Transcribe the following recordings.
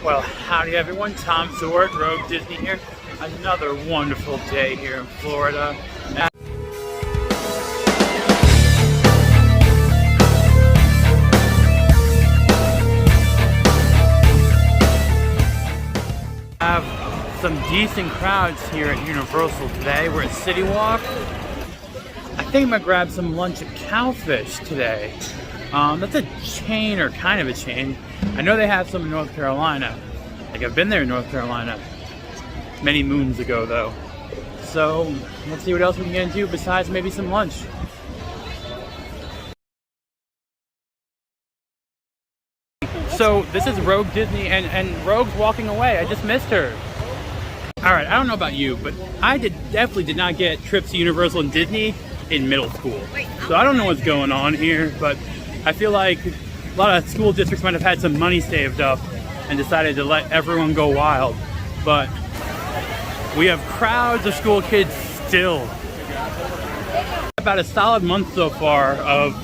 Well, howdy everyone, Tom Zort, Rogue Disney here. Another wonderful day here in Florida. Have some decent crowds here at Universal today. We're at City Walk. I think I'm gonna grab some lunch at Cowfish today. That's a chain, or kind of a chain. I know they have some in North Carolina. Like, I've been there in North Carolina many moons ago though. So let's see what else we can get into besides maybe some lunch. So this is Rogue Disney, and Rogue's walking away. I just missed her. Alright, I don't know about you, but I definitely did not get trips to Universal and Disney in middle school. So I don't know what's going on here, but I feel like a lot of school districts might have had some money saved up and decided to let everyone go wild. But we have crowds of school kids still. About a solid month so far of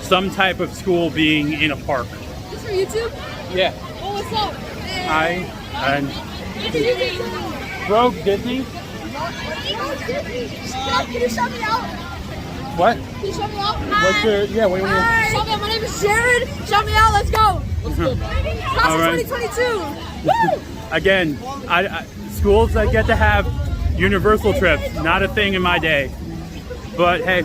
some type of school being in a park. This for YouTube? Yeah. Oh, what's up? Hi. Rogue Disney? Can you shout me out? What? Can you shout me out? What's your, yeah, what do you mean? Shout me out. My name is Jared. Shout me out. Let's go. Let's go. Class of 2022. Woo! Again, schools that get to have Universal trips, not a thing in my day. But hey.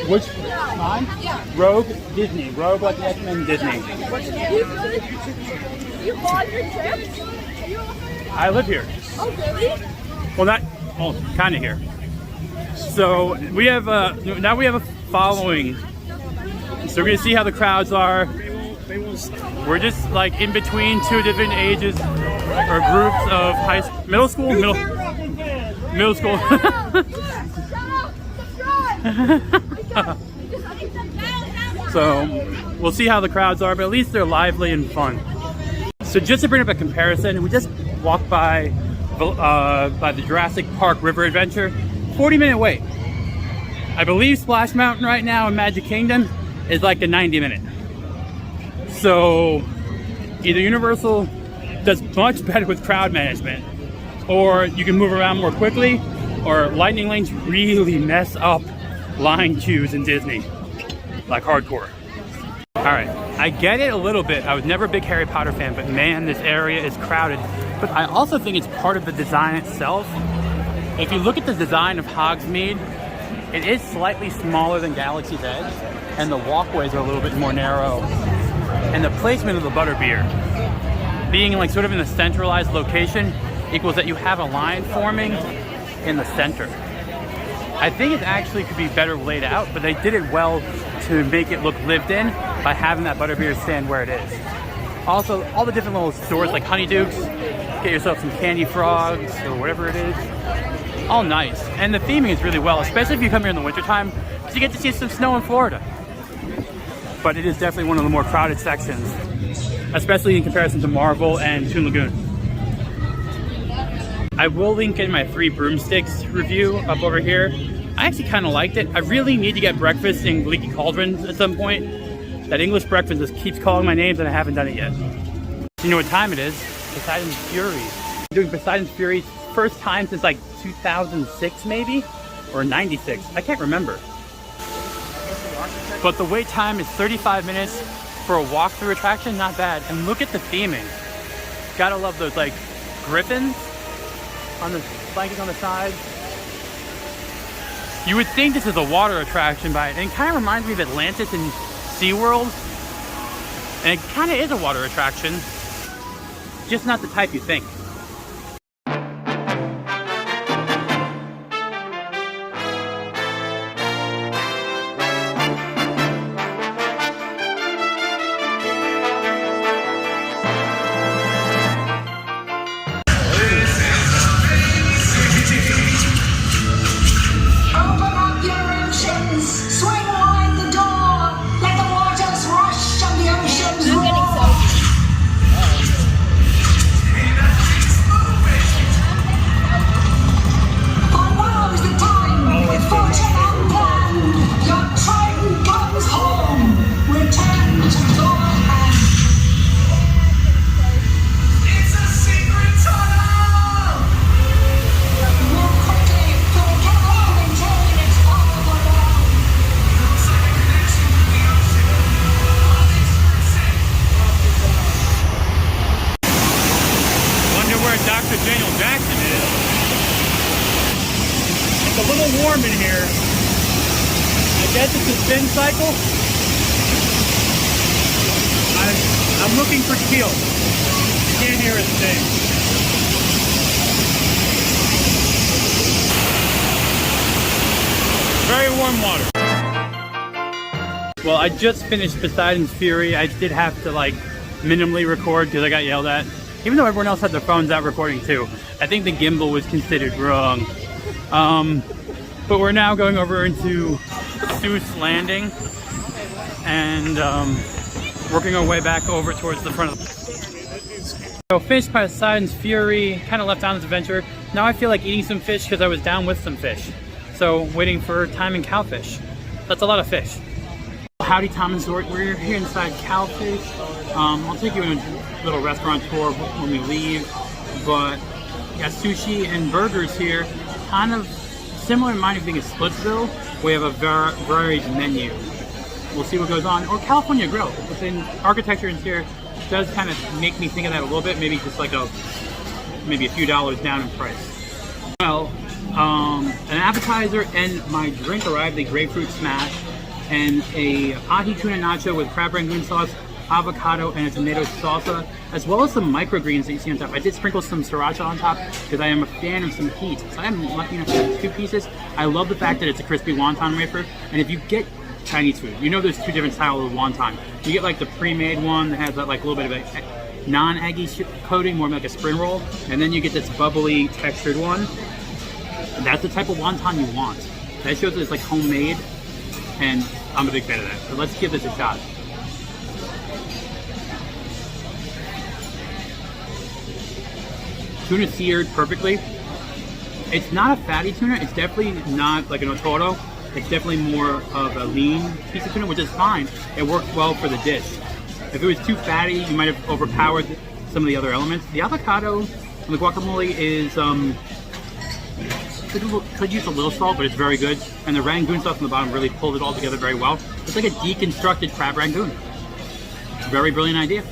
Which? Mine? Yeah. Rogue Disney. Rogue like the X-Men Disney. You bought your trips? I live here. Oh, really? Well, not, well, kind of here. So we have now we have a following. So we're gonna see how the crowds are. We're just like in between two different ages or groups of middle school. So we'll see how the crowds are, but at least they're lively and fun. So just to bring up a comparison, we just walked by the Jurassic Park River Adventure. 40-minute wait. I believe Splash Mountain right now in Magic Kingdom is like a 90-minute. So either Universal does much better with crowd management, or you can move around more quickly, or lightning lanes really mess up line queues in Disney, like hardcore. Alright, I get it a little bit. I was never a big Harry Potter fan, but man, this area is crowded. But I also think it's part of the design itself. If you look at the design of Hogsmeade, it is slightly smaller than Galaxy's Edge, and the walkways are a little bit more narrow. And the placement of the butterbeer, being like sort of in a centralized location, equals that you have a line forming in the center. I think it actually could be better laid out, but they did it well to make it look lived in by having that butterbeer stand where it is. Also, all the different little stores like Honeydukes, get yourself some candy frogs or whatever it is. All nice. And the theming is really well, especially if you come here in the wintertime, because you get to see some snow in Florida. But it is definitely one of the more crowded sections, especially in comparison to Marvel and Toon Lagoon. I will link in my 3 broomsticks review up over here. I actually kind of liked it. I really need to get breakfast in Leaky Cauldrons at some point. That English breakfast just keeps calling my names and I haven't done it yet. You know what time it is? Poseidon's Fury. I'm doing Poseidon's Fury first time since like 2006 maybe? Or 96, I can't remember. But the wait time is 35 minutes for a walkthrough attraction, not bad. And look at the theming. Gotta love those like griffins on the blankets on the side. You would think this is a water attraction, but it kind of reminds me of Atlantis and SeaWorld. And it kind of is a water attraction, just not the type you think. cycle. I'm looking for teal. You can't hear it today. Very warm water. Well, I just finished Poseidon's Fury. I did have to like minimally record because I got yelled at. Even though everyone else had their phones out recording too. I think the gimbal was considered wrong. But we're now going over into Seuss Landing and working our way back over towards the front of the... So finished Poseidon's Fury, kind of left on this adventure. Now I feel like eating some fish because I was down with some fish. So waiting for time in Cowfish. That's a lot of fish. Howdy Tom and Zort, we're here inside Cowfish. I'll take you in a little restaurant tour when we leave. But got sushi and burgers here. Kind of similar in mind of being a Splitsville. We have a varied menu. We'll see what goes on. Or California Grill. Within architecture in here does kind of make me think of that a little bit. Maybe just like maybe a few dollars down in price. Well, an appetizer and my drink arrived, the grapefruit smash and a ahi tuna nacho with crab rangoon sauce, avocado, and a tomato salsa, as well as some microgreens that you see on top. I did sprinkle some sriracha on top because I am a fan of some heat. So I'm lucky enough to have 2 pieces. I love the fact that it's a crispy wonton wafer. And if you get Chinese food, you know there's 2 different styles of wonton. You get like the pre-made one that has that like a little bit of a non-eggy coating, more like a spring roll. And then you get this bubbly textured one. That's the type of wonton you want. That shows that it's like homemade. And I'm a big fan of that. So let's give this a shot. Tuna seared perfectly. It's not a fatty tuna. It's definitely not like an otoro. It's definitely more of a lean piece of tuna, which is fine. It works well for the dish. If it was too fatty, you might have overpowered some of the other elements. The avocado and the guacamole is could use a little salt, but it's very good. And the rangoon sauce on the bottom really pulls it all together very well. It's like a deconstructed crab rangoon. Very brilliant idea.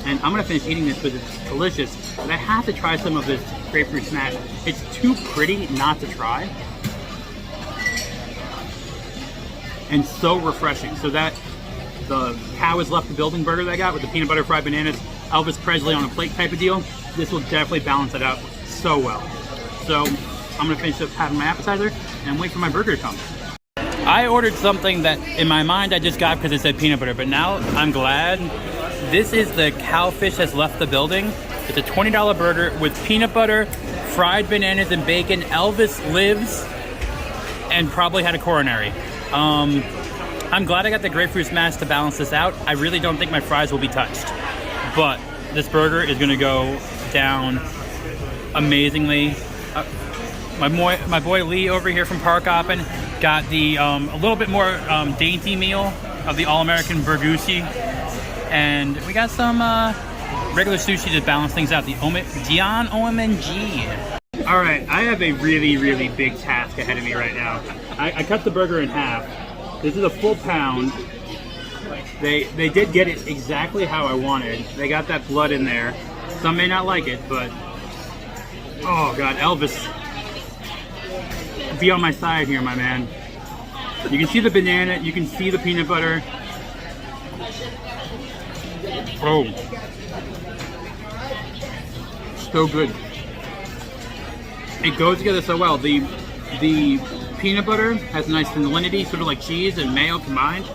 And I'm gonna finish eating this because it's delicious. But I have to try some of this grapefruit smash. It's too pretty not to try. And so refreshing. So that the cow has left the building burger that I got with the peanut butter fried bananas, Elvis Presley on a plate type of deal. This will definitely balance it out so well. So I'm gonna finish up having my appetizer and wait for my burger to come. I ordered something that in my mind I just got because it said peanut butter, but now I'm glad. This is the Cowfish has left the building. It's a $20 burger with peanut butter, fried bananas and bacon. Elvis lives and probably had a coronary. I'm glad I got the grapefruit smash to balance this out. I really don't think my fries will be touched, but this burger is gonna go down amazingly. My boy Lee over here from Park Oppen got the a little bit more dainty meal of the All-American Burgusi, and we got some regular sushi to balance things out. The Dion OMG. All right, I have a really big task ahead of me right now. I cut the burger in half. This is a full pound. They did get it exactly how I wanted. They got that blood in there. Some may not like it, but oh God, Elvis, be on my side here, my man. You can see the banana, you can see the peanut butter. Oh, so good. It goes together so well. The peanut butter has a nice salinity, sort of like cheese and mayo combined.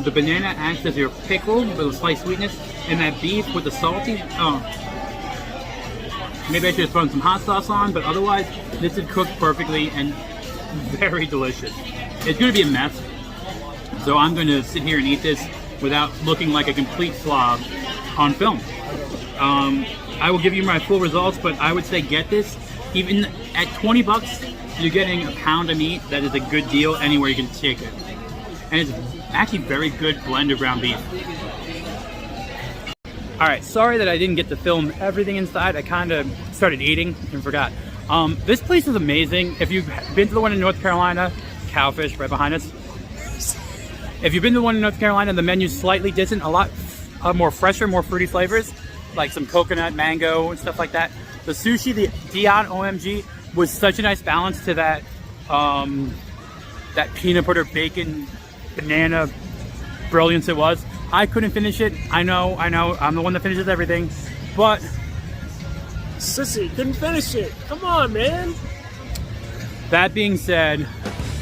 The banana acts as your pickle with a slight sweetness, and that beef with the salty. Oh, maybe I should have thrown some hot sauce on, but otherwise, this is cooked perfectly and very delicious. It's going to be a mess, so I'm going to sit here and eat this without looking like a complete slob on film. I will give you my full results, but I would say get this. Even at 20 bucks, you're getting a pound of meat that is a good deal anywhere you can take it. And it's actually very good blend of ground beef. All right, sorry that I didn't get to film everything inside. I kind of started eating and forgot. This place is amazing. If you've been to the one in North Carolina, Cowfish right behind us. If you've been to the one in North Carolina, the menu's slightly different, a lot more fresher, more fruity flavors, like some coconut, mango, and stuff like that. The sushi, the Dion OMG, was such a nice balance to that that peanut butter bacon banana brilliance it was. I couldn't finish it. I know, I'm the one that finishes everything, but Sissy couldn't finish it. Come on, man. that being said,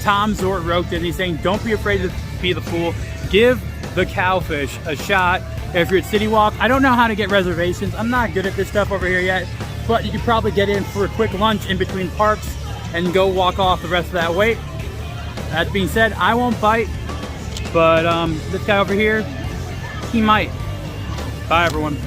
Tom Zort wrote in, he's saying, don't be afraid to be the fool. Give the Cowfish a shot. If you're at City Walk, I don't know how to get reservations. I'm not good at this stuff over here yet, but you could probably get in for a quick lunch in between parks and go walk off the rest of that wait. That being said, I won't bite, but this guy over here, he might. Bye, everyone.